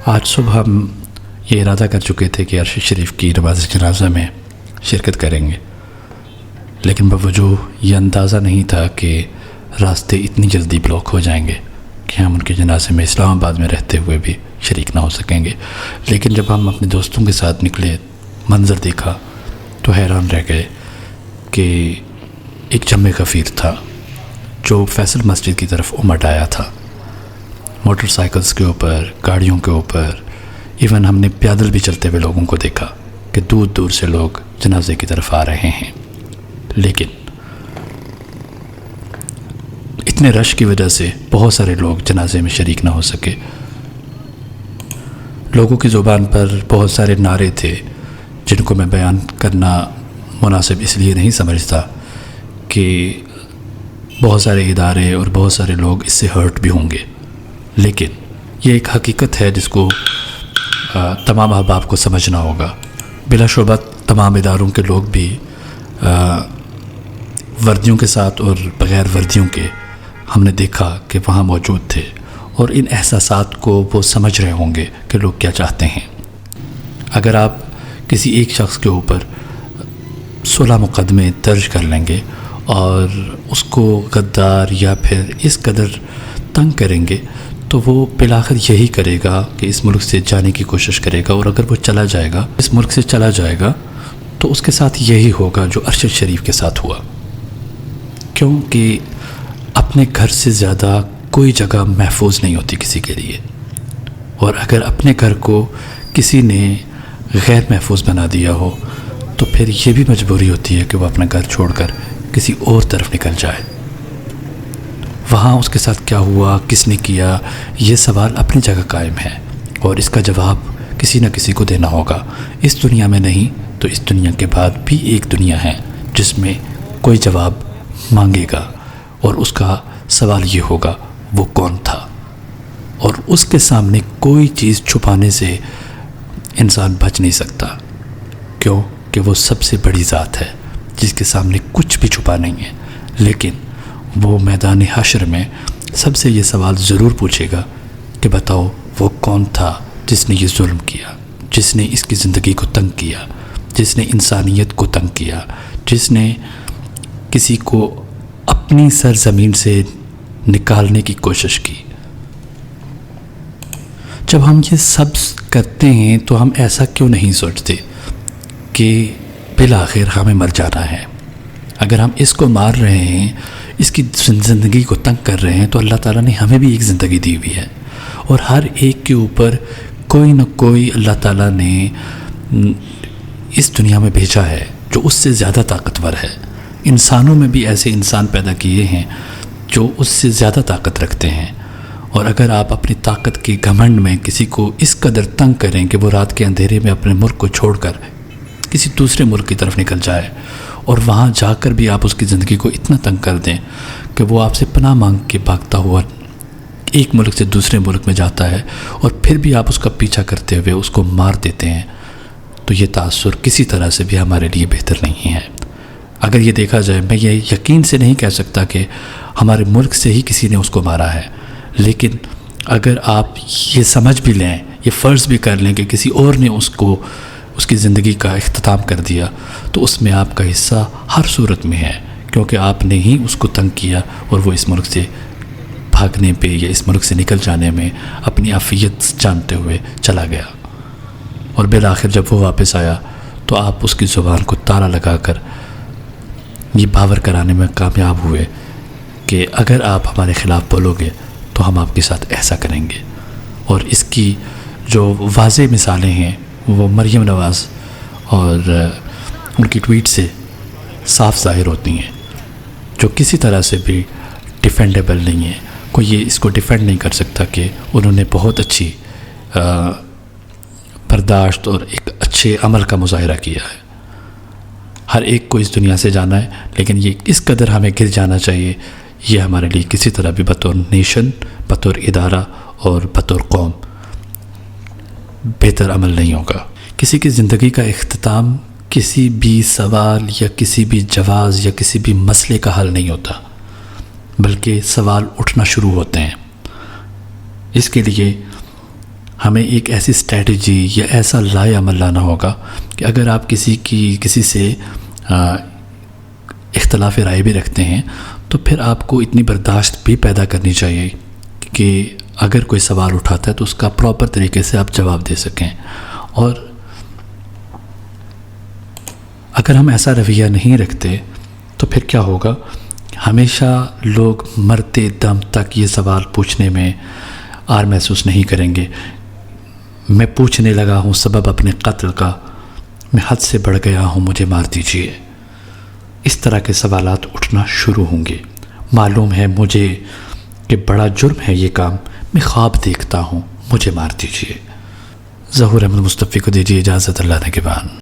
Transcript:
آج صبح ہم یہ ارادہ کر چکے تھے کہ عرش شریف کی نماز جنازہ میں شرکت کریں گے، لیکن بوجہ یہ اندازہ نہیں تھا کہ راستے اتنی جلدی بلاک ہو جائیں گے کہ ہم ان کے جنازے میں اسلام آباد میں رہتے ہوئے بھی شریک نہ ہو سکیں گے۔ لیکن جب ہم اپنے دوستوں کے ساتھ نکلے، منظر دیکھا تو حیران رہ گئے کہ ایک جمع غفیر تھا جو فیصل مسجد کی طرف امٹ آیا تھا، موٹر سائیکلز کے اوپر، گاڑیوں کے اوپر، ایون ہم نے پیدل بھی چلتے ہوئے لوگوں کو دیکھا کہ دور دور سے لوگ جنازے کی طرف آ رہے ہیں۔ لیکن اتنے رش کی وجہ سے بہت سارے لوگ جنازے میں شریک نہ ہو سکے۔ لوگوں کی زبان پر بہت سارے نعرے تھے جن کو میں بیان کرنا مناسب اس لیے نہیں سمجھتا کہ بہت سارے ادارے اور بہت سارے لوگ اس سے ہرٹ بھی ہوں گے، لیکن یہ ایک حقیقت ہے جس کو تمام احباب کو سمجھنا ہوگا۔ بلا شبہ تمام اداروں کے لوگ بھی وردیوں کے ساتھ اور بغیر وردیوں کے ہم نے دیکھا کہ وہاں موجود تھے، اور ان احساسات کو وہ سمجھ رہے ہوں گے کہ لوگ کیا چاہتے ہیں۔ اگر آپ کسی ایک شخص کے اوپر 16 مقدمے درج کر لیں گے اور اس کو غدار یا پھر اس قدر تنگ کریں گے تو وہ بالآخر یہی کرے گا کہ اس ملک سے جانے کی کوشش کرے گا، اور اگر وہ چلا جائے گا، اس ملک سے چلا جائے گا، تو اس کے ساتھ یہی ہوگا جو ارشد شریف کے ساتھ ہوا۔ کیونکہ اپنے گھر سے زیادہ کوئی جگہ محفوظ نہیں ہوتی کسی کے لیے، اور اگر اپنے گھر کو کسی نے غیر محفوظ بنا دیا ہو تو پھر یہ بھی مجبوری ہوتی ہے کہ وہ اپنا گھر چھوڑ کر کسی اور طرف نکل جائے۔ وہاں اس کے ساتھ کیا ہوا، کس نے کیا، یہ سوال اپنی جگہ قائم ہے، اور اس کا جواب کسی نہ کسی کو دینا ہوگا۔ اس دنیا میں نہیں تو اس دنیا کے بعد بھی ایک دنیا ہے جس میں کوئی جواب مانگے گا، اور اس کا سوال یہ ہوگا وہ کون تھا، اور اس کے سامنے کوئی چیز چھپانے سے انسان بچ نہیں سکتا، کیوں کہ وہ سب سے بڑی ذات ہے جس کے سامنے کچھ بھی چھپا نہیں ہے۔ لیکن وہ میدان حشر میں سب سے یہ سوال ضرور پوچھے گا کہ بتاؤ وہ کون تھا جس نے یہ ظلم کیا، جس نے اس کی زندگی کو تنگ کیا، جس نے انسانیت کو تنگ کیا، جس نے کسی کو اپنی سرزمین سے نکالنے کی کوشش کی۔ جب ہم یہ سب کرتے ہیں تو ہم ایسا کیوں نہیں سوچتے کہ بالآخر ہمیں مر جانا ہے؟ اگر ہم اس کو مار رہے ہیں، اس کی زندگی کو تنگ کر رہے ہیں، تو اللہ تعالیٰ نے ہمیں بھی ایک زندگی دی ہوئی ہے، اور ہر ایک کے اوپر کوئی نہ کوئی اللہ تعالیٰ نے اس دنیا میں بھیجا ہے جو اس سے زیادہ طاقتور ہے۔ انسانوں میں بھی ایسے انسان پیدا کیے ہیں جو اس سے زیادہ طاقت رکھتے ہیں، اور اگر آپ اپنی طاقت کے گھمنڈ میں کسی کو اس قدر تنگ کریں کہ وہ رات کے اندھیرے میں اپنے ملک کو چھوڑ کر کسی دوسرے ملک کی طرف نکل جائے، اور وہاں جا کر بھی آپ اس کی زندگی کو اتنا تنگ کر دیں کہ وہ آپ سے پناہ مانگ کے بھاگتا ہوا ایک ملک سے دوسرے ملک میں جاتا ہے، اور پھر بھی آپ اس کا پیچھا کرتے ہوئے اس کو مار دیتے ہیں، تو یہ تاثر کسی طرح سے بھی ہمارے لیے بہتر نہیں ہے۔ اگر یہ دیکھا جائے، میں یہ یقین سے نہیں کہہ سکتا کہ ہمارے ملک سے ہی کسی نے اس کو مارا ہے، لیکن اگر آپ یہ سمجھ بھی لیں، یہ فرض بھی کر لیں کہ کسی اور نے اس کی زندگی کا اختتام کر دیا، تو اس میں آپ کا حصہ ہر صورت میں ہے، کیونکہ آپ نے ہی اس کو تنگ کیا، اور وہ اس ملک سے بھاگنے پہ یا اس ملک سے نکل جانے میں اپنی عافیت جانتے ہوئے چلا گیا، اور بالآخر جب وہ واپس آیا تو آپ اس کی زبان کو تالا لگا کر یہ باور کرانے میں کامیاب ہوئے کہ اگر آپ ہمارے خلاف بولو گے تو ہم آپ کے ساتھ ایسا کریں گے۔ اور اس کی جو واضح مثالیں ہیں وہ مریم نواز اور ان کی ٹویٹ سے صاف ظاہر ہوتی ہیں، جو کسی طرح سے بھی ڈیفینڈیبل نہیں ہے۔ کوئی یہ اس کو ڈیفینڈ نہیں کر سکتا کہ انہوں نے بہت اچھی برداشت اور ایک اچھے عمل کا مظاہرہ کیا ہے۔ ہر ایک کو اس دنیا سے جانا ہے، لیکن یہ اس قدر ہمیں گر جانا چاہیے، یہ ہمارے لیے کسی طرح بھی بطور نیشن، بطور ادارہ اور بطور قوم بہتر عمل نہیں ہوگا۔ کسی کی زندگی کا اختتام کسی بھی سوال یا کسی بھی جواز یا کسی بھی مسئلے کا حل نہیں ہوتا، بلکہ سوال اٹھنا شروع ہوتے ہیں۔ اس کے لیے ہمیں ایک ایسی اسٹریٹجی یا ایسا لائے عمل لانا ہوگا کہ اگر آپ کسی سے اختلاف رائے بھی رکھتے ہیں تو پھر آپ کو اتنی برداشت بھی پیدا کرنی چاہیے کہ اگر کوئی سوال اٹھاتا ہے تو اس کا پراپر طریقے سے آپ جواب دے سکیں. اور اگر ہم ایسا رویہ نہیں رکھتے تو پھر کیا ہوگا؟ ہمیشہ لوگ مرتے دم تک یہ سوال پوچھنے میں آر محسوس نہیں کریں گے. میں پوچھنے لگا ہوں سبب اپنے قتل کا، میں حد سے بڑھ گیا ہوں، مجھے مار دیجیے. اس طرح کے سوالات اٹھنا شروع ہوں گے. معلوم ہے مجھے کہ بڑا جرم ہے یہ کام، میں خواب دیکھتا ہوں، مجھے مار دیجیے. ظہور احمد مصطفی کو دیجیے اجازت، اللہ نگہبان.